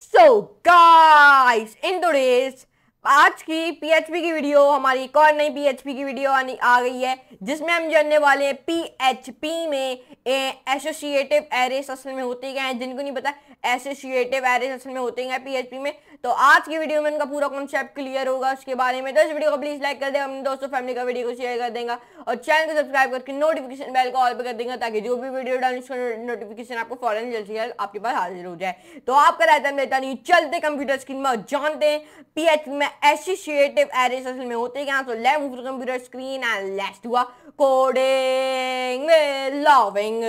So guys, in today's आज की PHP की वीडियो हमारी एक और नई पीएचपी की वीडियो आ गई है जिसमें हम जानने वाले हैं पीएचपी में एसोसिएटिव एरेस असल में होते क्या हैं। जिनको नहीं पता एसोसिएटिव एरेस असल में होते हैं पीएचपी में, तो आज की वीडियो में उनका पूरा कॉन्सेप्ट क्लियर होगा उसके बारे में। तो इस वीडियो को प्लीज लाइक कर देगा, अपने दोस्तों फैमिली का वीडियो को शेयर कर देगा और चैनल को सब्सक्राइब करके नोटिफिकेशन बेल को ऑल पे कर देगा ताकि जो भी वीडियो डालने उसका नोटिफिकेशन आपको फौरन जल्द से जल्द आपके पास हाजिर हो जाए। तो आपका रहता नहीं चलते कंप्यूटर स्क्रीन में जानते हैं पीएचपी में एसोसिएटिव एरेस असल में होते क्या। तो let's move to computer screen and let's do coding with loving.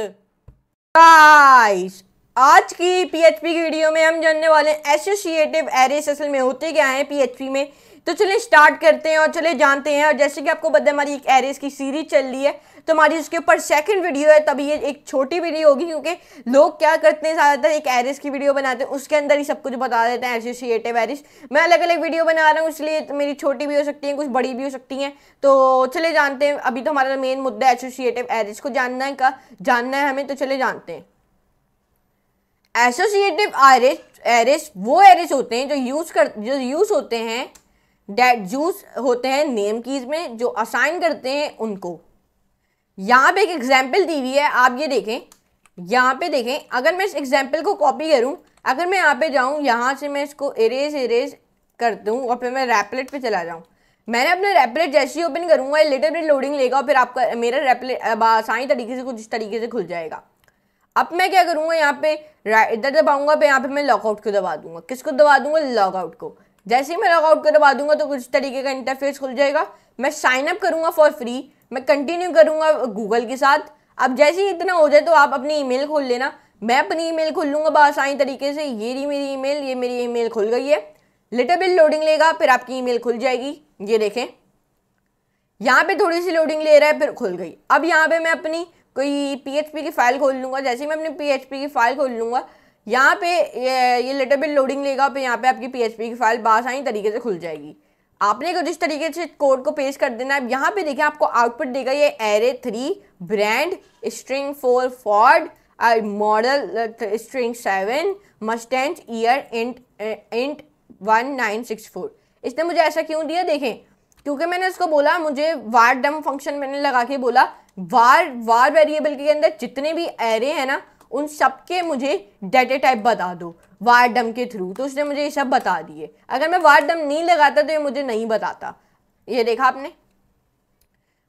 Guys, आज की पीएचपी की वीडियो में हम जानने वाले हैं एसोसिएटिव एरेस असल में होते क्या हैं पीएचपी में। तो चलिए स्टार्ट करते हैं और चले जानते हैं। और जैसे कि आपको पता है हमारी एक एरेस की सीरीज चल रही है, तो हमारी उसके ऊपर सेकंड वीडियो है, तभी ये एक छोटी वीडियो होगी क्योंकि लोग क्या करते हैं ज़्यादातर एक एरेस की वीडियो बनाते हैं उसके अंदर ही सब कुछ बता देते हैं एसोसिएटिव एरेस। मैं अलग अलग वीडियो बना रहा हूँ इसलिए मेरी छोटी भी हो सकती है कुछ बड़ी भी हो सकती हैं। तो चले जानते हैं, अभी तो हमारा मेन मुद्दा एसोसिएटिव एरेस को जानना है हमें। तो चले जानते हैं। एसोसिएटिव एरेस वो एरेस होते हैं जो यूज होते हैं डेट यूज होते हैं नेम कीज में, जो असाइन करते हैं उनको। यहाँ पे एक एग्जाम्पल दी हुई है, आप ये देखें, यहाँ पे देखें। अगर मैं इस एग्जाम्पल को कॉपी करूँ, अगर मैं यहाँ पे जाऊँ, यहाँ से मैं इसको इरेज कर दूँ और फिर मैं रैपलेट पे चला जाऊँ। मैंने अपना रैपलेट जैसे ही ओपन करूँगा ये लिटिल बिट लोडिंग लेगा और फिर आपका मेरा रैपलेट आसानी तरीके से कुछ इस तरीके से खुल जाएगा। अब मैं क्या करूँगा, यहाँ पे इधर दबाऊंगा, पे यहाँ पे मैं लॉगआउट को दबा दूंगा। किसको दबा दूंगा? लॉगआउट को। जैसे ही मैं लॉगआउट को दबा दूंगा तो कुछ तरीके का इंटरफेस खुल जाएगा। मैं साइन अप करूंगा फॉर फ्री, मैं कंटिन्यू करूंगा गूगल के साथ। अब जैसे ही इतना हो जाए तो आप अपनी ईमेल खोल लेना। मैं अपनी ईमेल खोल लूँगा बआसानी तरीके से। ये रही मेरी ईमेल, ये मेरी ईमेल खुल गई है। लिटिल बिट लोडिंग लेगा, फिर आपकी ईमेल खुल जाएगी। ये देखें, यहाँ पे थोड़ी सी लोडिंग ले रहा है, फिर खुल गई। अब यहाँ पे मैं अपनी कोई पीएचपी की फाइल खोल लूँगा। जैसे ही मैं अपनी पीएचपी की फाइल खोल लूँगा, यहाँ पे ये लिटिल बिट लोडिंग लेगा, फिर यहाँ पे आपकी पीएचपी की फाइल बआसानी तरीके से खुल जाएगी। आपने कुछ इस तरीके से कोड को पेस्ट कर देना है। यहाँ पे देखिए आपको आउटपुट देगा ये array 3 brand string 4 Ford model string 7 Mustang year int 1964। इसने मुझे ऐसा क्यों दिया देखें, क्योंकि मैंने उसको बोला, मुझे वार डम फंक्शन मैंने लगा के बोला वार वेरिएबल के अंदर जितने भी एरे हैं ना उन सब के मुझे डेटा टाइप बता दो वार डम के थ्रू। तो उसने मुझे ये सब बता दिए। अगर मैं वार डम नहीं लगाता तो ये मुझे नहीं बताता। ये देखा आपने।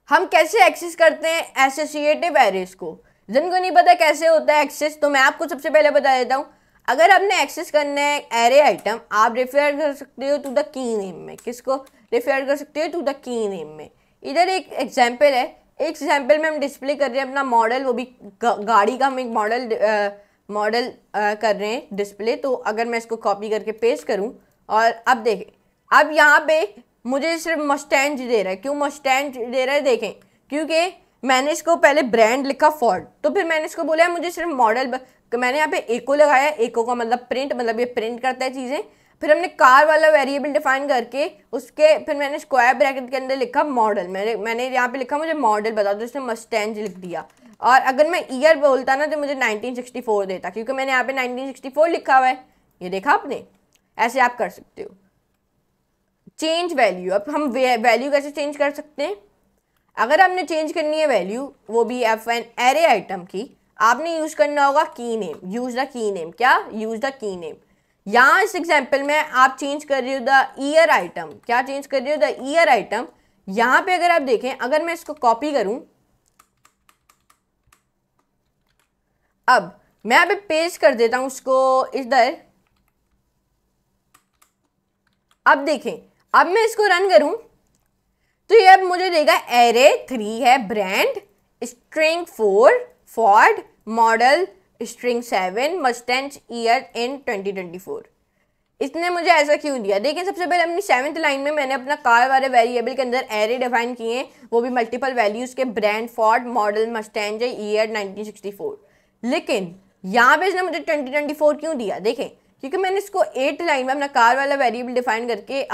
हम कैसे एक्सेस करते हैं एसोसिएटिव एरेस को। जिनको नहीं पता कैसे होता है एक्सेस, तो मैं आपको सबसे पहले बता देता हूँ। अगर आपने एक्सेस करना है एरे आइटम, आप रेफर कर सकते हो टू द की नेम में। किसको रेफर कर सकते हो? टू द की नेम में। इधर एक एग्जाम्पल है, एक एग्जाम्पल में हम डिस्प्ले कर रहे हैं अपना मॉडल, वो भी गाड़ी का हम एक मॉडल कर रहे हैं डिस्प्ले। तो अगर मैं इसको कॉपी करके पेस्ट करूं और अब देखें, अब यहाँ पे मुझे सिर्फ मस्टैंड दे रहा है। क्यों मस्टैंड दे रहा है? देखें, क्योंकि मैंने इसको पहले ब्रांड लिखा फॉर्ड, तो फिर मैंने इसको बोला मुझे सिर्फ मॉडल, मैंने यहाँ पे एको लगाया। एको का मतलब प्रिंट, मतलब ये प्रिंट करता है चीज़ें। फिर हमने कार वाला वेरिएबल डिफाइन करके उसके फिर मैंने स्क्वायर ब्रैकेट के अंदर लिखा मॉडल। मैंने यहाँ पे लिखा मुझे मॉडल बता दो, इसने मस्टैंड लिख दिया। और अगर मैं ईयर बोलता ना तो मुझे 1964 देता, क्योंकि मैंने यहाँ पे 1964 लिखा हुआ है। ये देखा आपने। ऐसे आप कर सकते हो। चेंज वैल्यू, अब हम वैल्यू कैसे चेंज कर सकते हैं? अगर आपने चेंज करनी है वैल्यू, वो भी एन एरे आइटम की, आपने यूज करना होगा key name. Use the key name. क्या? Use the key name. यहाँ इस एग्जाम्पल में आप चेंज कर रहे हो द ईयर आइटम। क्या चेंज कर रहे हो? The year item. यहाँ पे अगर आप देखें, अगर मैं इसको कॉपी करूं, अब मैं यहाँ पे पेस्ट कर देता हूं उसको इधर। अब देखें, अब मैं इसको रन करूं तो ये अब मुझे देगा एरे 3 है brand string 4 Ford model string 7 Mustang year in 2024। इसने मुझे ऐसा क्यों दिया? देखिए, सबसे पहले अपनी 7th लाइन में मैंने अपना कार वाले वेरिएबल के अंदर एरे डिफाइन किए हैं, वो भी मल्टीपल वैल्यूज के, brand Ford model Mustang year 1964। लेकिन यहाँ पे इसने मुझे 2024 क्यों दिया? देखें, क्योंकि मैंने इसको 8th लाइन में अपना कार वाला वेरिएबल डिफाइन करके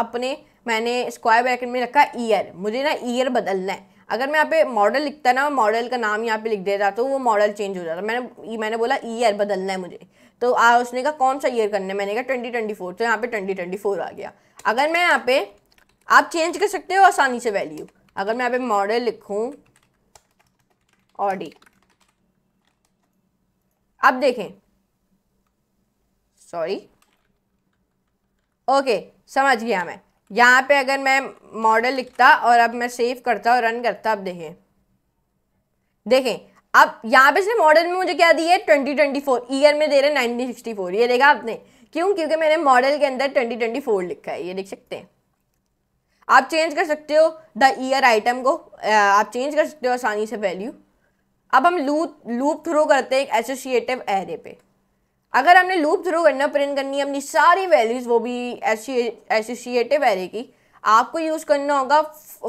मैंने स्क्वायर ब्रैकेट में रखा ईयर। मुझे ना ईयर बदलना है। अगर मैं यहाँ पे मॉडल लिखता ना, मॉडल का नाम यहाँ पे लिख देता तो वो मॉडल चेंज हो जाता। मैंने बोला ईयर बदलना है मुझे, तो उसने कहा कौन सा ईयर करना है, मैंने कहा 2024, तो यहाँ पे 2024 आ गया। अगर मैं यहाँ पे, आप चेंज कर सकते हो आसानी से वैल्यू। अगर मैं यहाँ पे मॉडल लिखूँ ऑडी, अब देखें, सॉरी, ओके समझ गया मैं। यहाँ पे अगर मैं मॉडल लिखता और अब मैं सेव करता और रन करता, अब देखें अब यहाँ पे इसने मॉडल में मुझे क्या दिया है 2024, ईयर में दे रहे 1964, ये देखा आपने, क्यों? क्योंकि मैंने मॉडल के अंदर 2024 लिखा है, ये देख सकते हैं। आप चेंज कर सकते हो द ईयर आइटम को, आप चेंज कर सकते हो आसानी से वैल्यू। अब हम लूप थ्रो करते हैं एक एसोसिएटिव एरे पे। अगर हमने लूप थ्रो करना, प्रिंट करनी है अपनी सारी वैल्यूज, वो भी एसोसिएटिव एरे की, आपको यूज करना होगा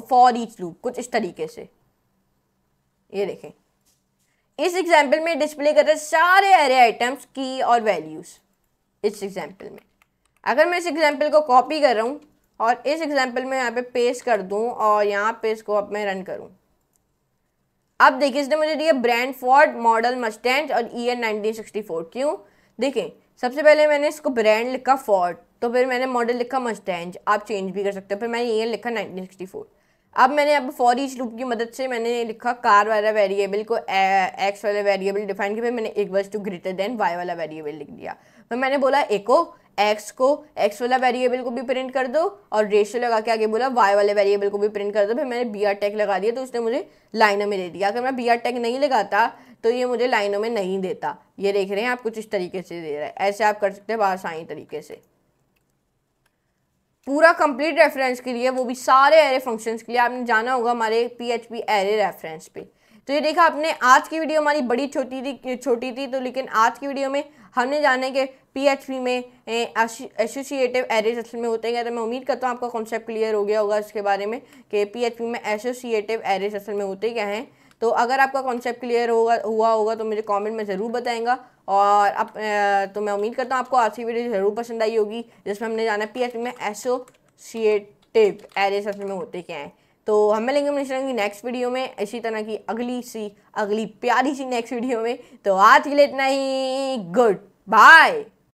फॉर ईच लूप, कुछ इस तरीके से। ये देखें, इस एग्जाम्पल में डिस्प्ले कर रहे सारे एरे आइटम्स की और वैल्यूज इस एग्जाम्पल में। अगर मैं इस एग्जाम्पल को कॉपी कर रहा हूँ और इस एग्जाम्पल में यहाँ पे पेस्ट कर दूँ और यहाँ पे इसको अब मैं रन करूँ, अब देखिए इसने मुझे दिया ब्रांड फोर्ड, मॉडल मस्टैंग और ईयर 1964। क्यों? देखें, सबसे पहले मैंने इसको ब्रांड लिखा फोर्ड, तो फिर मैंने मॉडल लिखा मस्टैंग, आप चेंज भी कर सकते हो, फिर मैंने ईयर लिखा 1964। अब मैंने अब फॉर ईच लूप की मदद से मैंने लिखा कार वाला वेरिएबल को एक्स वाला वेरिएबल डिफाइन किया, फिर मैंने equals to greater than Y वाला वेरिएबल लिख दिया। फिर मैंने बोला एको एक्स को एक्स वाला वेरिएबल को भी प्रिंट कर दो और रेशियो लगा के आगे बोला वाई वाले वेरिएबल को भी प्रिंट कर दो। फिर मैंने बी आर टैग लगा दिया, तो उसने मुझे लाइनों में दे दिया। अगर मैं बी आर टैग नहीं लगाता तो ये मुझे लाइनों में नहीं देता। ये देख रहे हैं आप, कुछ इस तरीके से दे रहा है। ऐसे आप कर सकते हैं आसानी तरीके से। पूरा कंप्लीट रेफरेंस के लिए, वो भी सारे एरे फंक्शंस के लिए, आपने जाना होगा हमारे PHP एरे रेफरेंस पे। तो ये देखा आपने, आज की वीडियो हमारी बड़ी छोटी थी तो, लेकिन आज की वीडियो में हमने जाने के PHP में एसोसिएटिव एरेज असल में होते हैं। तो मैं उम्मीद करता हूँ आपका कॉन्सेप्ट क्लियर हो गया होगा इसके बारे में कि PHP में एसोसिएटिव एरेज असल में होते क्या हैं। तो अगर आपका कॉन्सेप्ट क्लियर हुआ होगा तो मुझे कमेंट में ज़रूर बताएंगा। और अब तो मैं उम्मीद करता हूँ आपको आज की वीडियो ज़रूर पसंद आई होगी, जिसमें हमने जाना PHP में एसोसिएटिव एरेज असल में होते क्या हैं। तो हम मिलेंगे मिलेंगे नेक्स्ट वीडियो में इसी तरह की अगली प्यारी सी नेक्स्ट वीडियो में। तो आज के लिए इतना ही, गुड बाय।